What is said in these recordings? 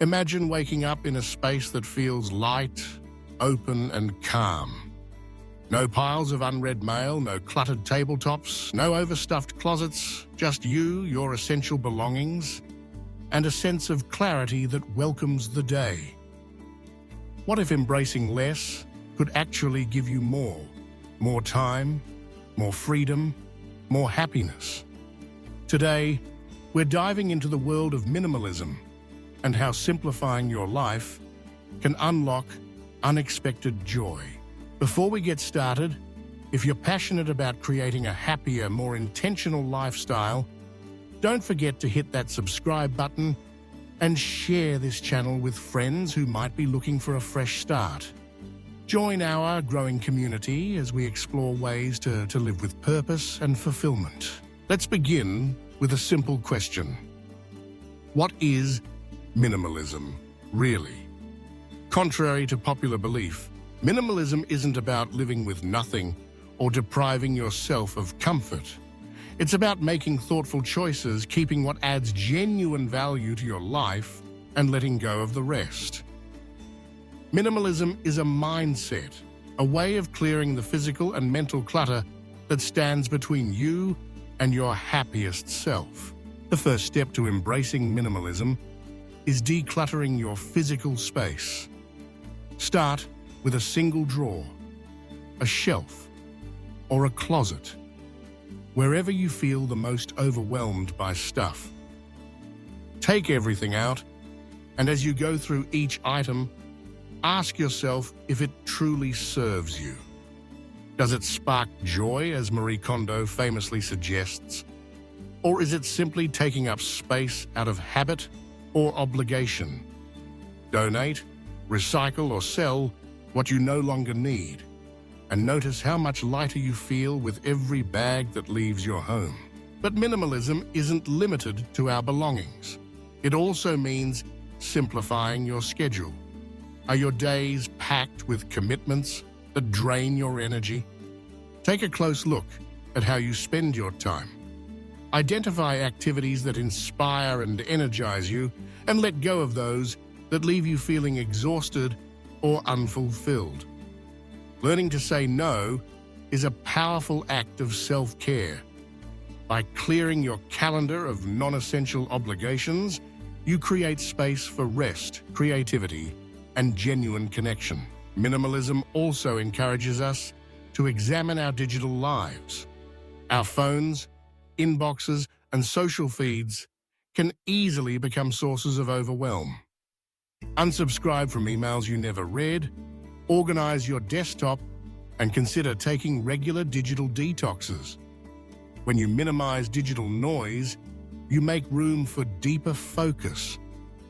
Imagine waking up in a space that feels light, open, and calm. No piles of unread mail, no cluttered tabletops, no overstuffed closets, just you, your essential belongings, and a sense of clarity that welcomes the day. What if embracing less could actually give you more? More time, more freedom, more happiness. Today, we're diving into the world of minimalism and how simplifying your life can unlock unexpected joy. Before we get started, if you're passionate about creating a happier, more intentional lifestyle, don't forget to hit that subscribe button and share this channel with friends who might be looking for a fresh start. Join our growing community as we explore ways to live with purpose and fulfillment. Let's begin with a simple question. What is minimalism, really? Contrary to popular belief, minimalism isn't about living with nothing or depriving yourself of comfort. It's about making thoughtful choices, keeping what adds genuine value to your life, and letting go of the rest. Minimalism is a mindset, a way of clearing the physical and mental clutter that stands between you and your happiest self. The first step to embracing minimalism is decluttering your physical space. Start with a single drawer, a shelf, or a closet, wherever you feel the most overwhelmed by stuff. Take everything out, and as you go through each item, ask yourself if it truly serves you. Does it spark joy, as Marie Kondo famously suggests? Or is it simply taking up space out of habit or obligation? Donate, recycle, or sell what you no longer need, and notice how much lighter you feel with every bag that leaves your home. But minimalism isn't limited to our belongings. It also means simplifying your schedule. Are your days packed with commitments that drain your energy? Take a close look at how you spend your time. Identify activities that inspire and energize you, and let go of those that leave you feeling exhausted or unfulfilled. Learning to say no is a powerful act of self-care. By clearing your calendar of non-essential obligations, you create space for rest, creativity, and genuine connection. Minimalism also encourages us to examine our digital lives. Our phones, inboxes, and social feeds can easily become sources of overwhelm. Unsubscribe from emails you never read, organize your desktop, and consider taking regular digital detoxes. When you minimize digital noise, you make room for deeper focus,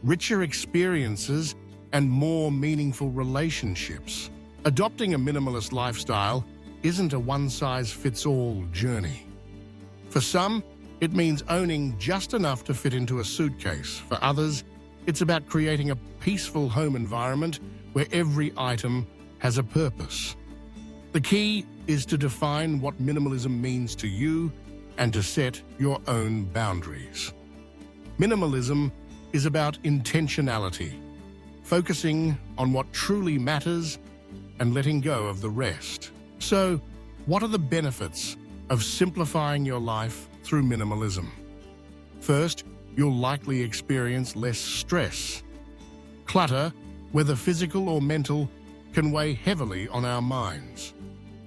richer experiences, and more meaningful relationships. Adopting a minimalist lifestyle isn't a one-size-fits-all journey. For some, it means owning just enough to fit into a suitcase. For others, it's about creating a peaceful home environment where every item has a purpose. The key is to define what minimalism means to you and to set your own boundaries. Minimalism is about intentionality, focusing on what truly matters and letting go of the rest. So, what are the benefits of simplifying your life through minimalism? First, you'll likely experience less stress. Clutter, whether physical or mental, can weigh heavily on our minds.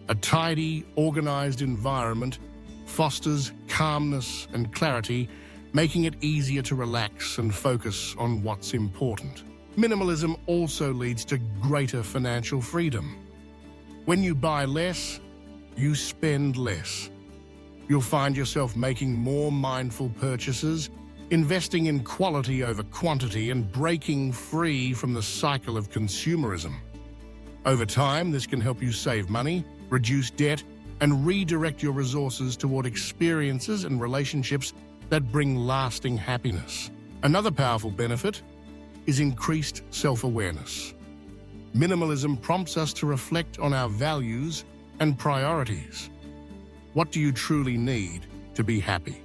A tidy, organized environment fosters calmness and clarity, making it easier to relax and focus on what's important. Minimalism also leads to greater financial freedom. When you buy less, you spend less. You'll find yourself making more mindful purchases, investing in quality over quantity, and breaking free from the cycle of consumerism. Over time, this can help you save money, reduce debt, and redirect your resources toward experiences and relationships that bring lasting happiness. Another powerful benefit is increased self-awareness. Minimalism prompts us to reflect on our values and priorities. What do you truly need to be happy?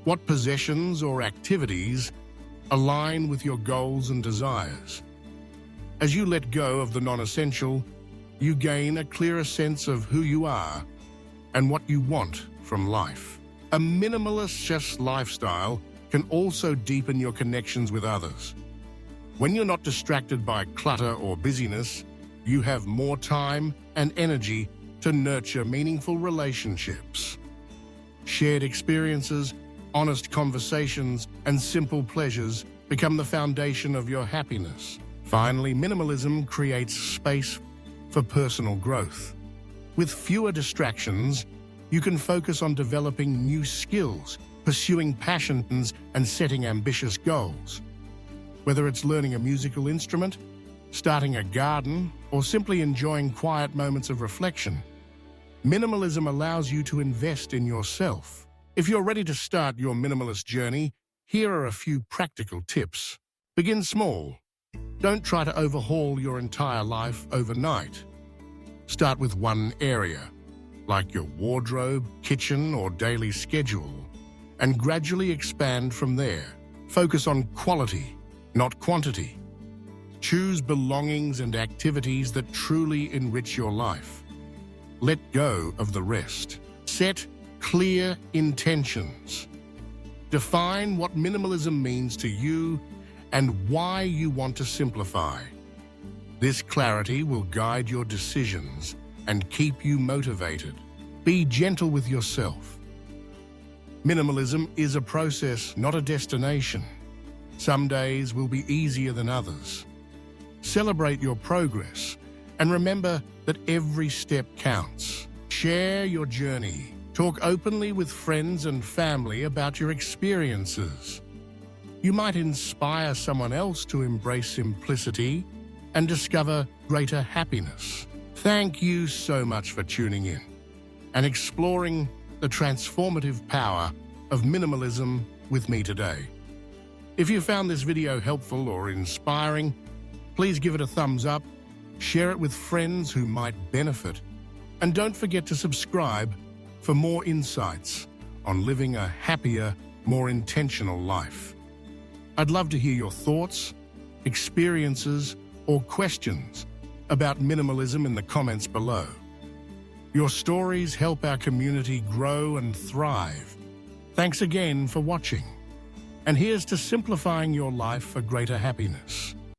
What possessions or activities align with your goals and desires. As you let go of the non-essential, you gain a clearer sense of who you are and what you want from life. A minimalist lifestyle can also deepen your connections with others. When you're not distracted by clutter or busyness, you have more time and energy to nurture meaningful relationships. Shared experiences, honest conversations, and simple pleasures become the foundation of your happiness. Finally, minimalism creates space for personal growth. With fewer distractions, you can focus on developing new skills, pursuing passions, and setting ambitious goals. Whether it's learning a musical instrument, starting a garden, or simply enjoying quiet moments of reflection, minimalism allows you to invest in yourself. If you're ready to start your minimalist journey, here are a few practical tips. Begin small. Don't try to overhaul your entire life overnight. Start with one area, like your wardrobe, kitchen, or daily schedule, and gradually expand from there. Focus on quality, not quantity. Choose belongings and activities that truly enrich your life. Let go of the rest. Set clear intentions. Define what minimalism means to you and why you want to simplify. This clarity will guide your decisions and keep you motivated. Be gentle with yourself. Minimalism is a process, not a destination. Some days will be easier than others. Celebrate your progress and remember that every step counts. Share your journey. Talk openly with friends and family about your experiences. You might inspire someone else to embrace simplicity and discover greater happiness. Thank you so much for tuning in and exploring the transformative power of minimalism with me today. If you found this video helpful or inspiring, please give it a thumbs up, share it with friends who might benefit, and don't forget to subscribe for more insights on living a happier, more intentional life. I'd love to hear your thoughts, experiences, or questions about minimalism in the comments below. Your stories help our community grow and thrive. Thanks again for watching. And here's to simplifying your life for greater happiness.